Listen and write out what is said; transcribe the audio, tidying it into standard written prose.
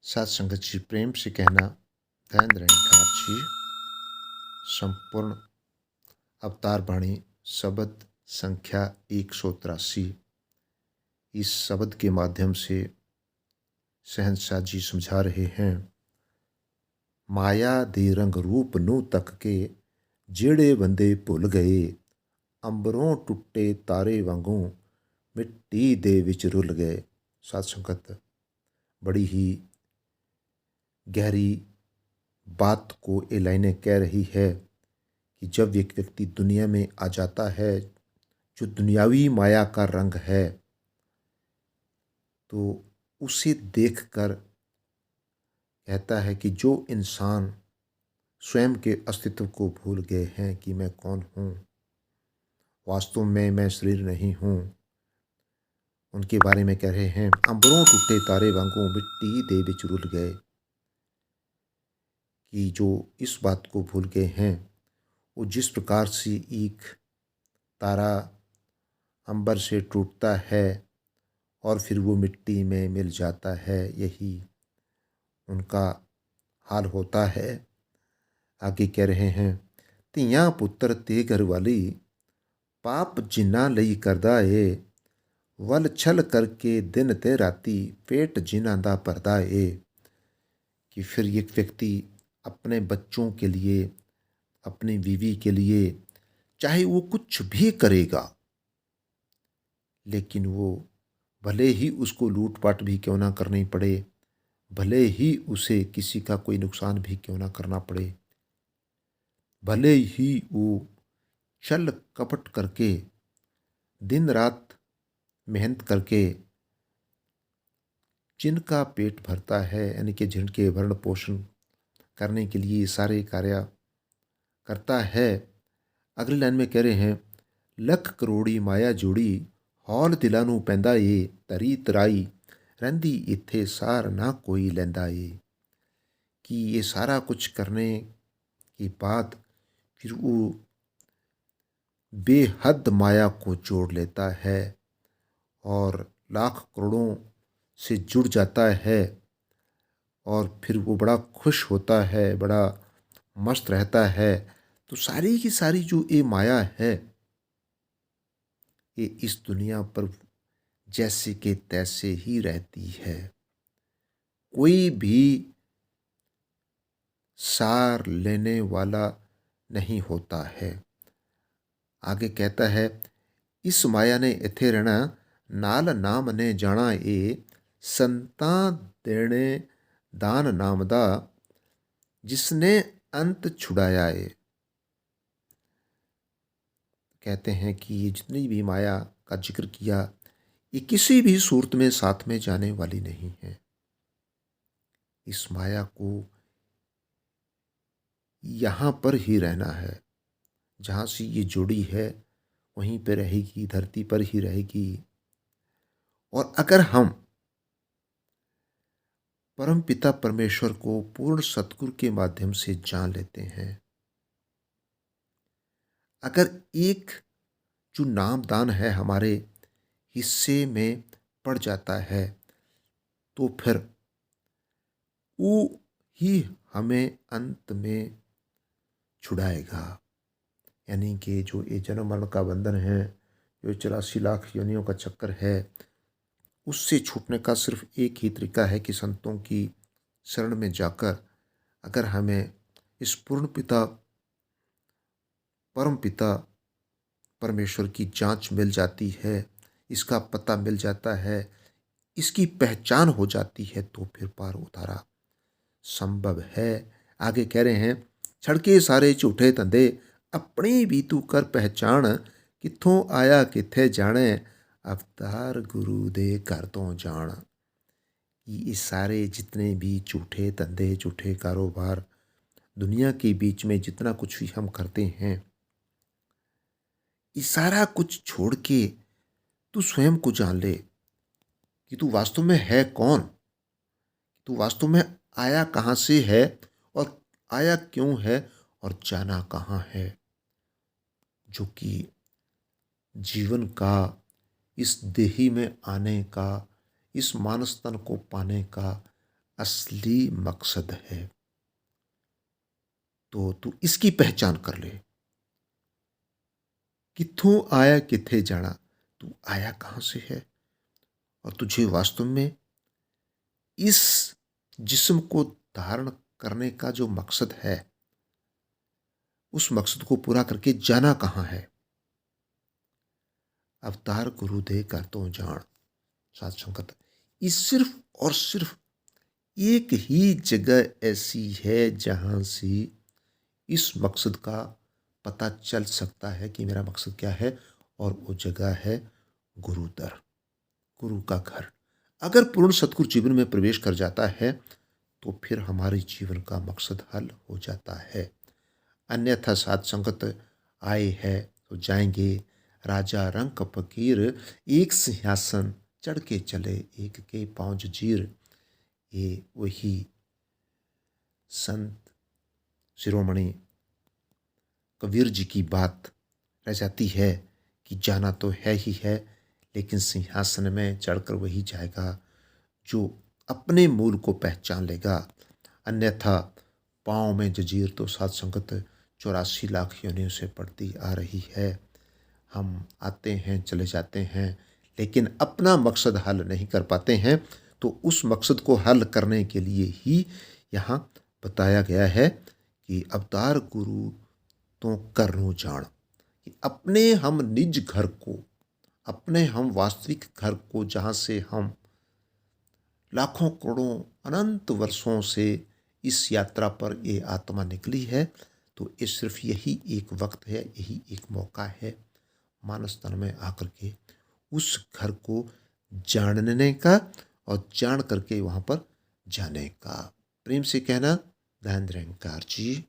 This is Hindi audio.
सात संगत जी, प्रेम से कहना धैर्य निखार जी। संपूर्ण अवतार बाणी शब्द संख्या 183। इस शब्द के माध्यम से शहंशाह जी समझा रहे हैं, माया दे रंग रूप नू तक के जेड़े बंदे भुल गए, अंबरों टुट्टे तारे वांगू मिट्टी दे विच रुल गए। सात संगत, बड़ी ही गहरी बात को ये लाइनें कह रही है कि जब एक व्यक्ति दुनिया में आ जाता है, जो दुनियावी माया का रंग है, तो उसे देखकर कहता है कि जो इंसान स्वयं के अस्तित्व को भूल गए हैं कि मैं कौन हूँ, वास्तव में मैं शरीर नहीं हूँ, उनके बारे में कह रहे हैं, अंबरों टूटे तारे वांगू मिट्टी दे विच रुल गए। कि जो इस बात को भूल गए हैं, वो जिस प्रकार से एक तारा अंबर से टूटता है और फिर वो मिट्टी में मिल जाता है, यही उनका हाल होता है। आगे कह रहे हैं, ਧੀਆਂ पुत्र ते घर वाली पाप जिन्ना लई करदा ए, वल छल करके दिन ते राती पेट जिन्ना दा भरदा ए। कि फिर एक व्यक्ति अपने बच्चों के लिए, अपनी बीवी के लिए चाहे वो कुछ भी करेगा, लेकिन वो भले ही उसको लूटपाट भी क्यों ना करनी पड़े, भले ही उसे किसी का कोई नुकसान भी क्यों ना करना पड़े, भले ही वो छल कपट करके दिन रात मेहनत करके जिनका पेट भरता है, यानी कि जिनके भरण पोषण करने के लिए सारे कार्य करता है। अगली लाइन में कह रहे हैं, लख करोड़ी माया जोड़ी हौल दिलां नूं पैंदा ए, धरी तराई रहिंदी इत्थे सार ना कोई लैंदा ए। कि ये सारा कुछ करने के बाद फिर वो बेहद माया को जोड़ लेता है और लाख करोड़ों से जुड़ जाता है और फिर वो बड़ा खुश होता है, बड़ा मस्त रहता है। तो सारी की सारी जो ये माया है, ये इस दुनिया पर जैसे के तैसे ही रहती है, कोई भी सार लेने वाला नहीं होता है। आगे कहता है, इस माया ने इत्थे रहना, नाल नाम ने जाना ए, संतां देने दान नाम दा, जिसने अंत छुड़ाया है। कहते हैं कि ये जितनी भी माया का जिक्र किया, ये किसी भी सूरत में साथ में जाने वाली नहीं है। इस माया को यहाँ पर ही रहना है, जहाँ से ये जुड़ी है वहीं पे रहेगी, धरती पर ही रहेगी। और अगर हम परम पिता परमेश्वर को पूर्ण सतगुरु के माध्यम से जान लेते हैं, अगर एक जो नामदान है हमारे हिस्से में पड़ जाता है, तो फिर वो ही हमें अंत में छुड़ाएगा। यानी कि जो ये जन्म मरण का बंधन है, जो 84 लाख योनियों का चक्कर है, उससे छूटने का सिर्फ एक ही तरीका है कि संतों की शरण में जाकर अगर हमें इस पूर्ण पिता परम पिता परमेश्वर की जांच मिल जाती है, इसका पता मिल जाता है, इसकी पहचान हो जाती है, तो फिर पार उतारा संभव है। आगे कह रहे हैं, छड़के सारे झूठे धंधे अपनी भी तू कर पहचान, कित्थों आया कित्थे जाने, अवतार गुरु दे घर तो जान। ये सारे जितने भी झूठे धंधे, झूठे कारोबार, दुनिया के बीच में जितना कुछ भी हम करते हैं, ये सारा कुछ छोड़ के तू स्वयं को जान ले कि तू वास्तव में है कौन, तू वास्तव में आया कहाँ से है और आया क्यों है और जाना कहाँ है। जो कि जीवन का, इस देही में आने का, इस मानस तन को पाने का असली मकसद है। तो तू इसकी पहचान कर ले। कित्थों आया कित्थे जाना, तू आया कहाँ से है और तुझे वास्तव में इस जिस्म को धारण करने का जो मकसद है, उस मकसद को पूरा करके जाना कहाँ है। अवतार गुरु दे कर तो जान साध संगत, ये सिर्फ और सिर्फ एक ही जगह ऐसी है जहां से इस मकसद का पता चल सकता है कि मेरा मकसद क्या है, और वो जगह है गुरु दर, गुरु का घर। अगर पूर्ण सतगुरु जीवन में प्रवेश कर जाता है तो फिर हमारे जीवन का मकसद हल हो जाता है। अन्यथा साध संगत आए हैं तो जाएंगे, राजा रंक फकीर, एक सिंहासन चढ़ के चले एक के पांव जंजीर। ये वही संत शिरोमणि कबीर जी की बात रह जाती है कि जाना तो है ही है, लेकिन सिंहासन में चढ़कर वही जाएगा जो अपने मूल को पहचान लेगा। अन्यथा पाँव में जंजीर तो साध संगत 84 लाख योनियों से पड़ती आ रही है। हम आते हैं चले जाते हैं, लेकिन अपना मकसद हल नहीं कर पाते हैं। तो उस मकसद को हल करने के लिए ही यहाँ बताया गया है कि अवतार गुरु तो करनो जान, कि अपने हम निज घर को, अपने हम वास्तविक घर को, जहाँ से हम लाखों करोड़ों अनंत वर्षों से इस यात्रा पर ये आत्मा निकली है, तो ये सिर्फ यही एक वक्त है, यही एक मौका है मानस तन में आकर के उस घर को जानने का और जान करके वहाँ पर जाने का। प्रेम से कहना, धैर्य निरंकार जी।